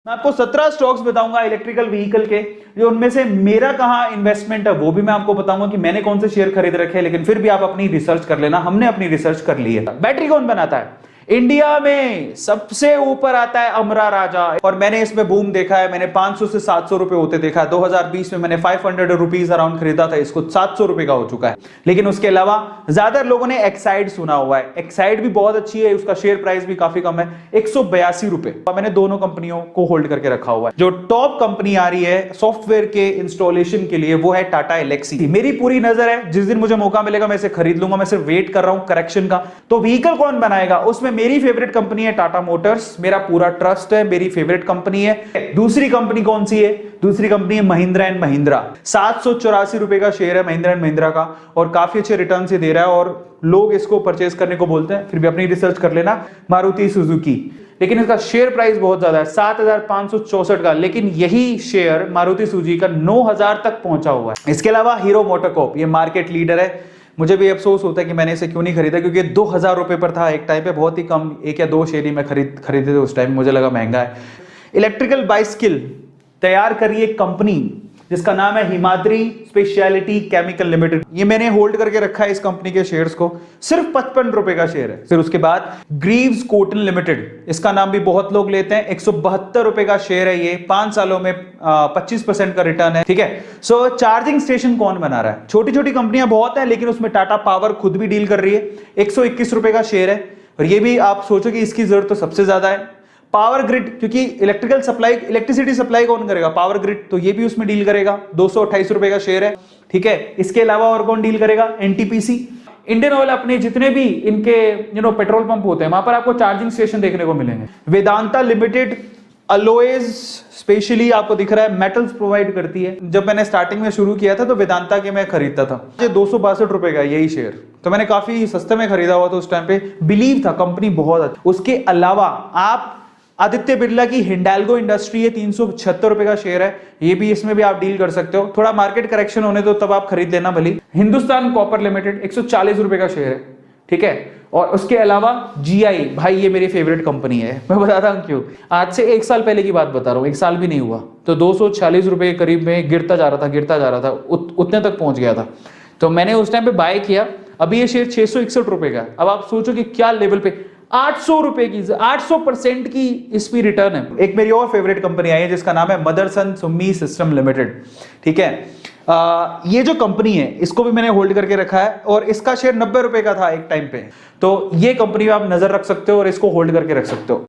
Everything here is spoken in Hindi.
मैं आपको 17 स्टॉक्स बताऊंगा इलेक्ट्रिकल व्हीकल के, जो उनमें से मेरा कहां इन्वेस्टमेंट है वो भी मैं आपको बताऊंगा कि मैंने कौन से शेयर खरीद रखे हैं। लेकिन फिर भी आप अपनी रिसर्च कर लेना, हमने अपनी रिसर्च कर ली है। बैटरी कौन बनाता है? इंडिया में सबसे ऊपर आता है अमरा राजा, और मैंने इसमें बूम देखा है। मैंने 500 से 700 रुपए होते देखा है। 2020 में मैंने 500 रुपीज अराउंड खरीदा था, इसको 700 रुपए का हो चुका है। लेकिन उसके अलावा ज्यादा लोगों ने एक्साइड सुना हुआ है। एक्साइड भी बहुत अच्छी है, उसका शेयर प्राइस भी काफी कम है, 182 रुपए। मैंने दोनों कंपनियों को होल्ड करके रखा हुआ है। जो टॉप कंपनी आ रही है सॉफ्टवेयर के इंस्टॉलेशन के लिए वो है टाटा एलेक्सी। मेरी पूरी नजर है, जिस दिन मुझे मौका मिलेगा मैं इसे खरीद लूंगा। मैं सिर्फ वेट कर रहा हूं करेक्शन का। तो व्हीकल कौन बनाएगा, उसमें मेरी फेवरेट कंपनी है टाटा मोटर्स। मेरा पूरा ट्रस्ट है, मेरी फेवरेट कंपनी है। दूसरी कंपनी कौन सी है? दूसरी कंपनी है महिंद्रा एंड महिंद्रा। 784 रुपए का शेयर है महिंद्रा एंड महिंद्रा का, और काफी अच्छे रिटर्न से दे रहा है, और लोग इसको परचेज करने को बोलते हैं। फिर भी अपनी रिसर्च कर लेना। मारुति सुजुकी, लेकिन इसका शेयर प्राइस बहुत ज्यादा है, 7564 का। लेकिन यही शेयर मारुति सुजुकी का 9000 तक पहुंचा हुआ है। इसके अलावा हीरो मोटोकॉर्प, ये मार्केट लीडर है। मुझे भी अफसोस होता है कि मैंने इसे क्यों नहीं खरीदा, क्योंकि 2000 रुपए पर था एक टाइम पे। बहुत ही कम, 1 या 2 शेयर ही मैं खरीदे थे उस टाइम, मुझे लगा महंगा है। इलेक्ट्रिकल बाइसिकल तैयार करी एक कंपनी जिसका नाम है हिमाद्री स्पेशलिटी केमिकल लिमिटेड। ये मैंने होल्ड करके रखा है इस कंपनी के शेयर्स को, सिर्फ 55 रुपए का शेयर है। फिर उसके बाद ग्रीव्स कॉटन लिमिटेड, इसका नाम भी बहुत लोग लेते हैं, 172 रुपए का शेयर है। ये 5 सालों में 25% का रिटर्न है। ठीक है। सो चार्जिंग स्टेशन कौन बना रहा है? छोटी छोटी कंपनियां बहुत है, लेकिन उसमें टाटा पावर खुद भी डील कर रही है। 121 रुपए का शेयर है, और ये भी आप सोचो कि इसकी जरूरत तो सबसे ज्यादा है। पावर ग्रिड, क्योंकि इलेक्ट्रिसिटी सप्लाई कौन करेगा? पावर ग्रिड, तो ये भी उसमें डील करेगा। 228 रुपए का शेयर है। ठीक है। इसके अलावा और कौन डील करेगा? NTPC, Indian oil. अपने जितने भी इनके पेट्रोल पंप होते हैं वहां पर आपको चार्जिंग स्टेशन देखने को मिलेंगे। वेदांता लिमिटेड अलॉयज स्पेशली आपको दिख रहा है मेटल्स प्रोवाइड करती है। जब मैंने स्टार्टिंग में शुरू किया था तो वेदांता के मैं खरीदता था। 262 रुपए का यही शेयर, तो मैंने काफी सस्ते में खरीदा हुआ था उस टाइम पे। बिलीव था कंपनी बहुत अच्छी। उसके अलावा आप आदित्य बिरला की हिंडाल्गो इंडस्ट्री है, 376 रुपए का शेयर है। ये भी, इसमें भी आप डील कर सकते हो। थोड़ा मार्केट करेक्शन होने दो तब आप खरीद लेना भली। हिंदुस्तान कॉपर लिमिटेड 140 रुपए का शेयर है। ठीक है। और उसके अलावा जीआई, भाई ये मेरी फेवरेट कंपनी है। मैं बताता हूं क्यों। आज से 1 साल पहले की बात बता रहा हूं, 1 साल भी नहीं हुआ, तो 240 रुपए के करीब में गिरता जा रहा था, उतने तक पहुंच गया था। तो मैंने उस टाइम पे बाय किया। अभी ये शेयर 661 रुपए का। अब आप सोचो कि क्या लेवल पे 800 रुपए की, 800% की इस पे रिटर्न है। एक मेरी और फेवरेट कंपनी आई है जिसका नाम है मदरसन सुमी सिस्टम लिमिटेड। ठीक है। ये जो कंपनी है इसको भी मैंने होल्ड करके रखा है, और इसका शेयर 90 रुपए का था एक टाइम पे। तो ये कंपनी आप नजर रख सकते हो और इसको होल्ड करके रख सकते हो।